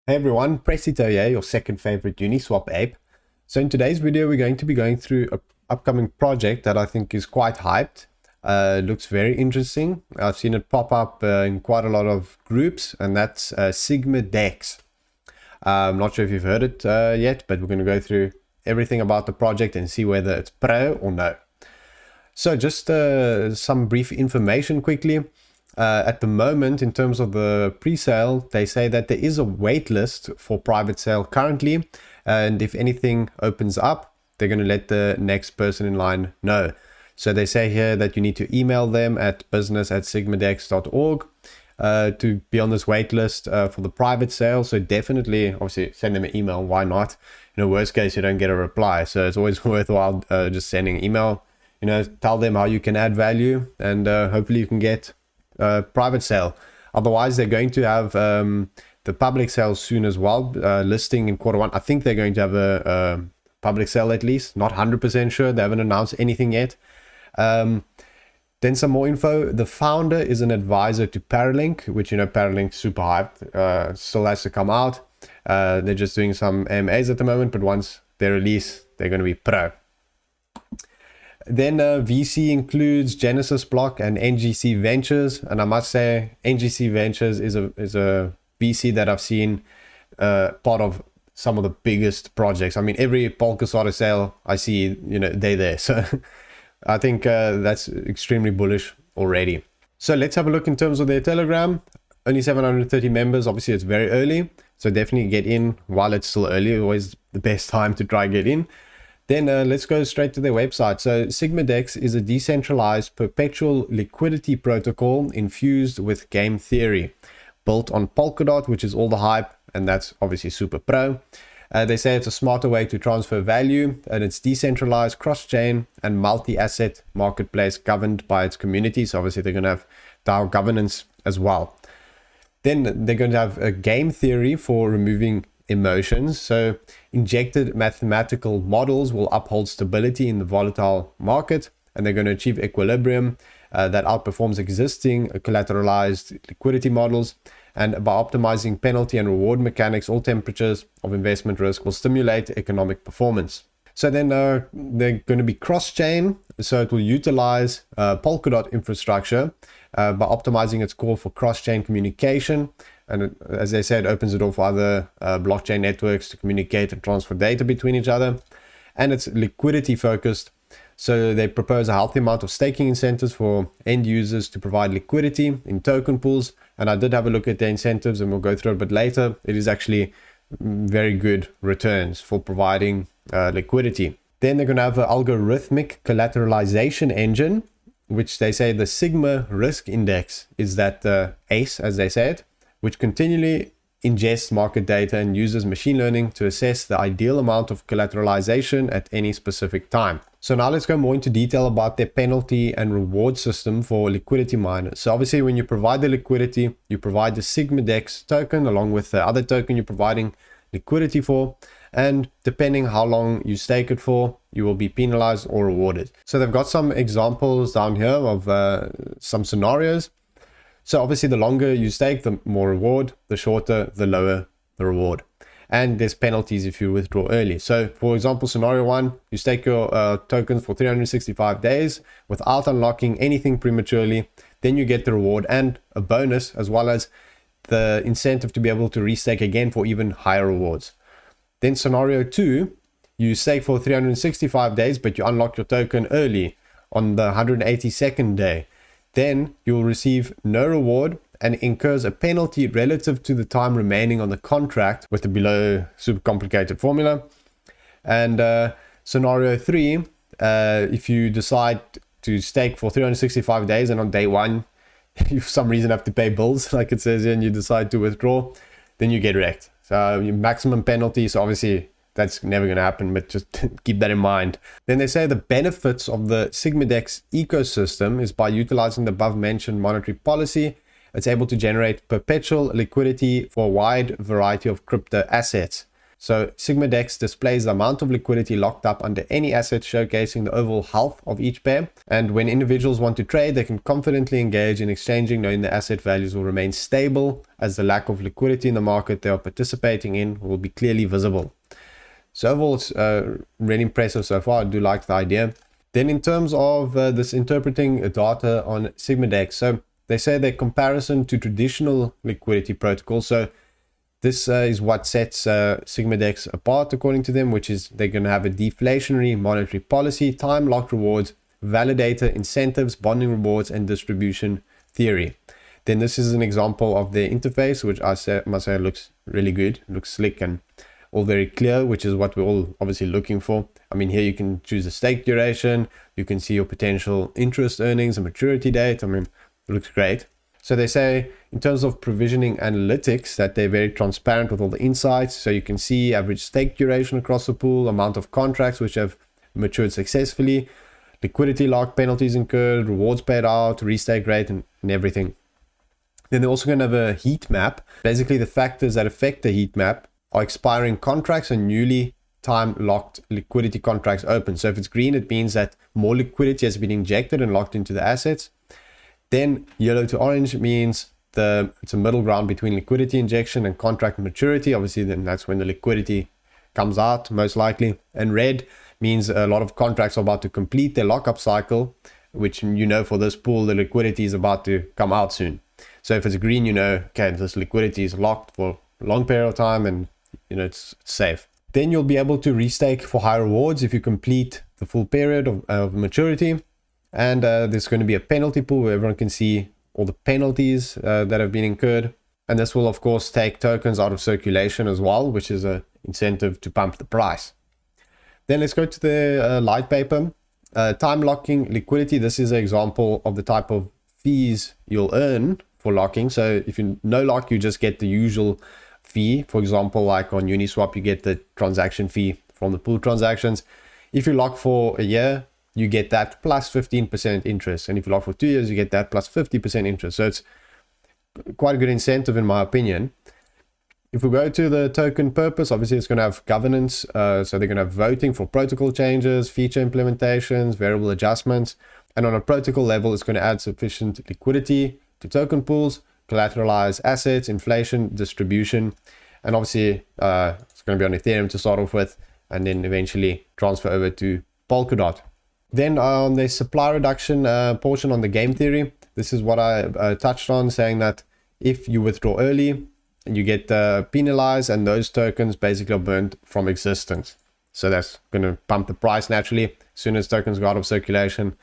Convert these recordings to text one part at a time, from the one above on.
Hey everyone, Presito here, your second favorite Uniswap ape. So in today's video, we're going to be going through an upcoming project that I think is quite hyped. Looks very interesting. I've seen it pop up in quite a lot of groups, and that's Sigmadex. I'm not sure if you've heard it yet, but we're going to go through everything about the project and see whether it's pro or no. So just some brief information quickly. At the moment, in terms of the pre-sale, they say that there is a wait list for private sale currently, and if anything opens up, they're going to let the next person in line know. So they say here that you need to email them at business@sigmadex.org to be on this wait list for the private sale. So definitely, obviously, send them an email. Why not? In the worst case, you don't get a reply. So it's always worthwhile just sending an email. Tell them how you can add value, and hopefully you can get private sale. Otherwise, they're going to have the public sale soon as well, listing in Q1. I think they're going to have a public sale at least, not 100% sure. They haven't announced anything yet. Then some more info. The founder is an advisor to Paralink, which, Paralink's super hyped. Still has to come out. They're just doing some AMAs at the moment, but once they release, they're going to be pro. Then VC includes Genesis Block and NGC Ventures, and I must say NGC Ventures is a VC that I've seen part of some of the biggest projects. I mean, every Polkasauter sale I see, they're there. So I think that's extremely bullish already. So let's have a look in terms of their Telegram. Only 730 members. Obviously, it's very early, so definitely get in while it's still early. Always the best time to try get in. Then let's go straight to their website. So Sigmadex is a decentralized perpetual liquidity protocol infused with game theory, built on Polkadot, which is all the hype, and that's obviously super pro. They say it's a smarter way to transfer value, and it's decentralized, cross-chain, and multi-asset marketplace governed by its community. So obviously they're going to have DAO governance as well. Then they're going to have a game theory for removing emotions. So injected mathematical models will uphold stability in the volatile market, and they're going to achieve equilibrium that outperforms existing collateralized liquidity models. And by optimizing penalty and reward mechanics, all temperatures of investment risk will stimulate economic performance. So then they're going to be cross-chain, so it will utilize Polkadot infrastructure by optimizing its core for cross-chain communication. And as I said, opens the door for other blockchain networks to communicate and transfer data between each other. And it's liquidity focused. So they propose a healthy amount of staking incentives for end users to provide liquidity in token pools. And I did have a look at the incentives, and we'll go through it a bit later. It is actually very good returns for providing liquidity. Then they're going to have an algorithmic collateralization engine, which they say the Sigma risk index is that ACE, as they said, which continually ingests market data and uses machine learning to assess the ideal amount of collateralization at any specific time. So now let's go more into detail about their penalty and reward system for liquidity miners. So obviously when you provide the liquidity, you provide the Sigmadex token along with the other token you're providing liquidity for. And depending how long you stake it for, you will be penalized or rewarded. So they've got some examples down here of some scenarios. So obviously the longer you stake, the more reward, the shorter, the lower the reward. And there's penalties if you withdraw early. So for example, scenario 1, you stake your tokens for 365 days without unlocking anything prematurely. Then you get the reward and a bonus, as well as the incentive to be able to restake again for even higher rewards. Then scenario 2, you stake for 365 days, but you unlock your token early on the 182nd day. Then you'll receive no reward and incurs a penalty relative to the time remaining on the contract with the below super complicated formula. And scenario 3, if you decide to stake for 365 days and on day 1, you for some reason have to pay bills, like it says here, and you decide to withdraw, then you get wrecked. So your maximum penalty, so obviously that's never going to happen, but just keep that in mind. Then they say the benefits of the Sigmadex ecosystem is by utilizing the above mentioned monetary policy, it's able to generate perpetual liquidity for a wide variety of crypto assets. So Sigmadex displays the amount of liquidity locked up under any asset, showcasing the overall health of each pair. And when individuals want to trade, they can confidently engage in exchanging, knowing the asset values will remain stable, as the lack of liquidity in the market they are participating in will be clearly visible. So overall, it's really impressive so far. I do like the idea. Then in terms of this interpreting data on Sigmadex, so they say their comparison to traditional liquidity protocols. So this is what sets Sigmadex apart, according to them, which is they're going to have a deflationary monetary policy, time-locked rewards, validator incentives, bonding rewards, and distribution theory. Then this is an example of their interface, which I must say looks really good. It looks slick and all very clear, which is what we're all obviously looking for. I mean, here you can choose a stake duration, you can see your potential interest earnings, a maturity date. I mean, it looks great. So they say in terms of provisioning analytics that they're very transparent with all the insights. So you can see average stake duration across the pool, amount of contracts which have matured successfully, liquidity lock, penalties incurred, rewards paid out, restake rate, and everything. Then they're also going to have a heat map. Basically, the factors that affect the heat map are expiring contracts and newly time-locked liquidity contracts open. So if it's green, it means that more liquidity has been injected and locked into the assets. Then yellow to orange means it's a middle ground between liquidity injection and contract maturity. Obviously, then that's when the liquidity comes out, most likely. And red means a lot of contracts are about to complete their lockup cycle, which for this pool, the liquidity is about to come out soon. So if it's green, okay, this liquidity is locked for a long period of time and it's safe. Then you'll be able to restake for high rewards if you complete the full period of maturity. And there's going to be a penalty pool where everyone can see all the penalties that have been incurred. And this will, of course, take tokens out of circulation as well, which is an incentive to pump the price. Then let's go to the light paper. Time locking liquidity. This is an example of the type of fees you'll earn for locking. So if you no lock, you just get the usual fee. For example, like on Uniswap, you get the transaction fee from the pool transactions. If you lock for a year, you get that plus 15% interest. And if you lock for 2 years, you get that plus 50% interest. So it's quite a good incentive in my opinion. If we go to the token purpose, obviously it's going to have governance. So they're going to have voting for protocol changes, feature implementations, variable adjustments. And on a protocol level, it's going to add sufficient liquidity to token pools, collateralize assets, inflation, distribution. And obviously it's going to be on Ethereum to start off with, and then eventually transfer over to Polkadot. Then on the supply reduction portion on the game theory, this is what I touched on, saying that if you withdraw early, you get penalized, and those tokens basically are burnt from existence. So that's going to pump the price naturally. As soon as tokens go out of circulation,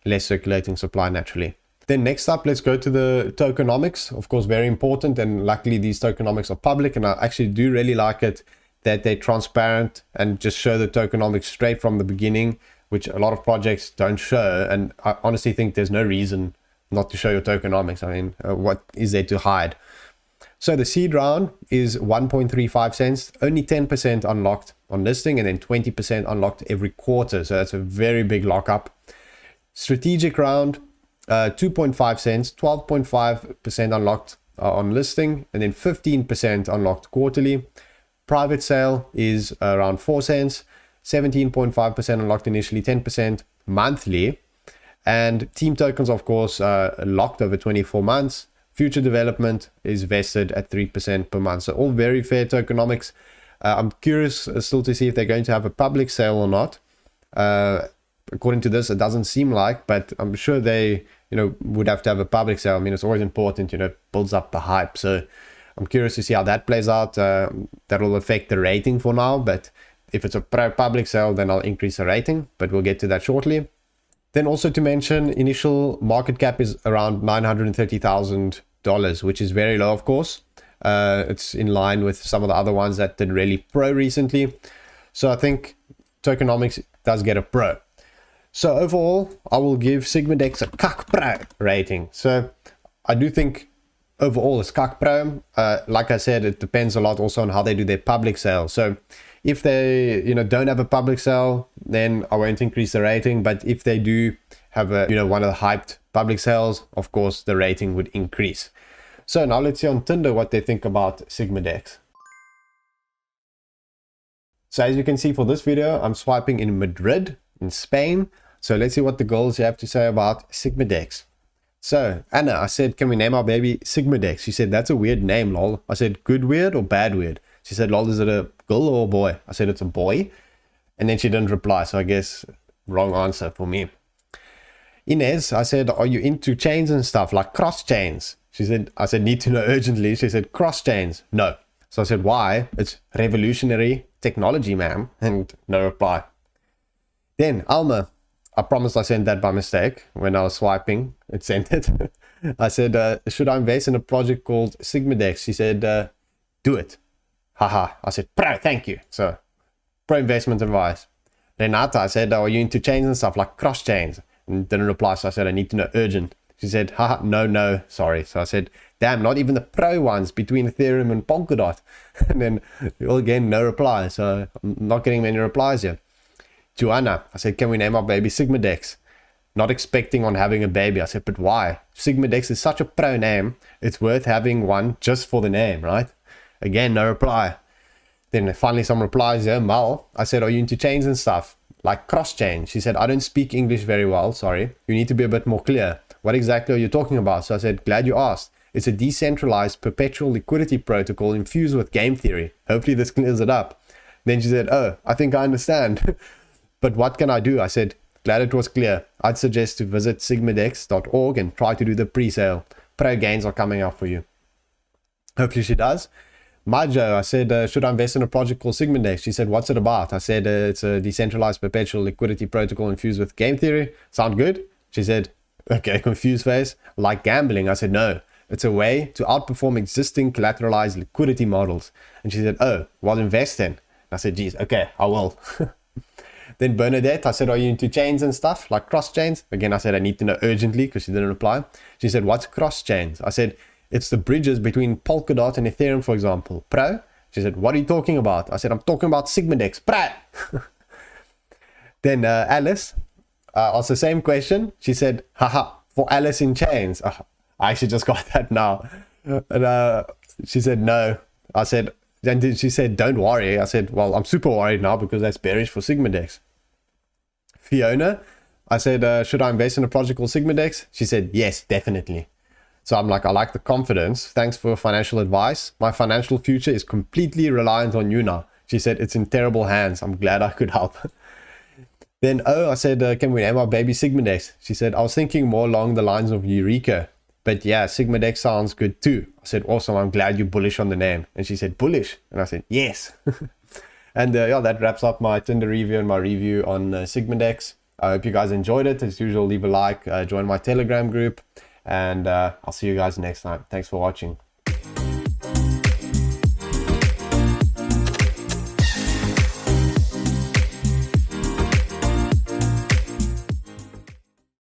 less circulating supply naturally. Then next up, let's go to the tokenomics. Of course, very important, and luckily these tokenomics are public, and I actually do really like it that they're transparent and just show the tokenomics straight from the beginning, which a lot of projects don't show. And I honestly think there's no reason not to show your tokenomics. I mean, what is there to hide? So the seed round is 1.35 cents, only 10% unlocked on listing, and then 20% unlocked every quarter. So that's a very big lockup. Strategic round, 2.5 cents, 12.5% unlocked on listing, and then 15% unlocked quarterly. Private sale is around 4 cents, 17.5% unlocked initially, 10% monthly. And team tokens, of course, locked over 24 months. Future development is vested at 3% per month. So all very fair tokenomics. I'm curious still to see if they're going to have a public sale or not. According to this, it doesn't seem like, but I'm sure they, would have to have a public sale. I mean, it's always important, builds up the hype. So I'm curious to see how that plays out. That will affect the rating for now, but if it's a public sale, then I'll increase the rating, but we'll get to that shortly. Then also to mention, initial market cap is around $930,000, which is very low, of course. It's in line with some of the other ones that did really pro recently. So I think tokenomics does get a pro. So overall, I will give Sigmadex a CAC Pro rating. So I do think overall it's CAC Pro. Like I said, it depends a lot also on how they do their public sale. So if they, don't have a public sale, then I won't increase the rating. But if they do have a, one of the hyped public sales, of course, the rating would increase. So now let's see on Tinder what they think about Sigmadex. So as you can see for this video, I'm swiping in Madrid, in Spain. So let's see what the girls have to say about Sigmadex. So Anna, I said, can we name our baby Sigmadex? She said, that's a weird name, lol. I said, good weird or bad weird? She said, lol, is it a girl or a boy? I said, it's a boy. And then she didn't reply. So I guess wrong answer for me. Inez, I said, are you into chains and stuff like cross chains? She said, I said, need to know urgently. She said, cross chains. No. So I said, why? It's revolutionary technology, ma'am. And no reply. Then Alma, I promised I sent that by mistake when I was swiping. It sent it. I said, should I invest in a project called Sigmadex? She said, do it. Haha. I said, pro, thank you. So, pro investment advice. Renata, I said, are you into chains and stuff like cross chains? And didn't reply. So I said, I need to know urgent. She said, haha, no, sorry. So I said, damn, not even the pro ones between Ethereum and Polkadot. And then again, no reply. So I'm not getting many replies here. Joanna, I said, can we name our baby Sigmadex? Not expecting on having a baby. I said, but why? Sigmadex is such a pro name. It's worth having one just for the name, right? Again, no reply. Then finally some replies here. Mal, I said, are you into chains and stuff? Like cross chain. She said, I don't speak English very well. Sorry. You need to be a bit more clear. What exactly are you talking about? So I said, glad you asked. It's a decentralized perpetual liquidity protocol infused with game theory. Hopefully this clears it up. Then she said, oh, I think I understand. But what can I do? I said, glad it was clear. I'd suggest to visit sigmadex.org and try to do the pre-sale. Pro gains are coming up for you. Hopefully she does. Majo, I said, should I invest in a project called Sigmadex? She said, what's it about? I said, it's a decentralized perpetual liquidity protocol infused with game theory. Sound good? She said, okay, confused face. Like gambling. I said, no, it's a way to outperform existing collateralized liquidity models. And she said, oh, well, invest in. I said, geez, okay, I will. Then Bernadette, I said, are you into chains and stuff like cross chains? Again, I said, I need to know urgently because she didn't reply. She said, what's cross chains? I said, it's the bridges between Polkadot and Ethereum, for example. Pro? She said, what are you talking about? I said, I'm talking about Sigmadex. Pro! Then Alice, asked the same question. She said, haha, for Alice in chains. I actually just got that now. And she said, no. I said, then she said, don't worry. I said, well, I'm super worried now because that's bearish for Sigmadex. Fiona, I said, should I invest in a project called Sigmadex? She said, yes, definitely. So I'm like, I like the confidence. Thanks for financial advice. My financial future is completely reliant on you now. She said, it's in terrible hands. I'm glad I could help. Then, I said, can we name our baby Sigmadex? She said, I was thinking more along the lines of Eureka. But yeah, Sigmadex sounds good too. I said, awesome. I'm glad you're bullish on the name. And she said, bullish. And I said, yes. And yeah, that wraps up my Tinder review and my review on Sigmadex. I hope you guys enjoyed it. As usual, leave a like, join my Telegram group. And I'll see you guys next time. Thanks for watching.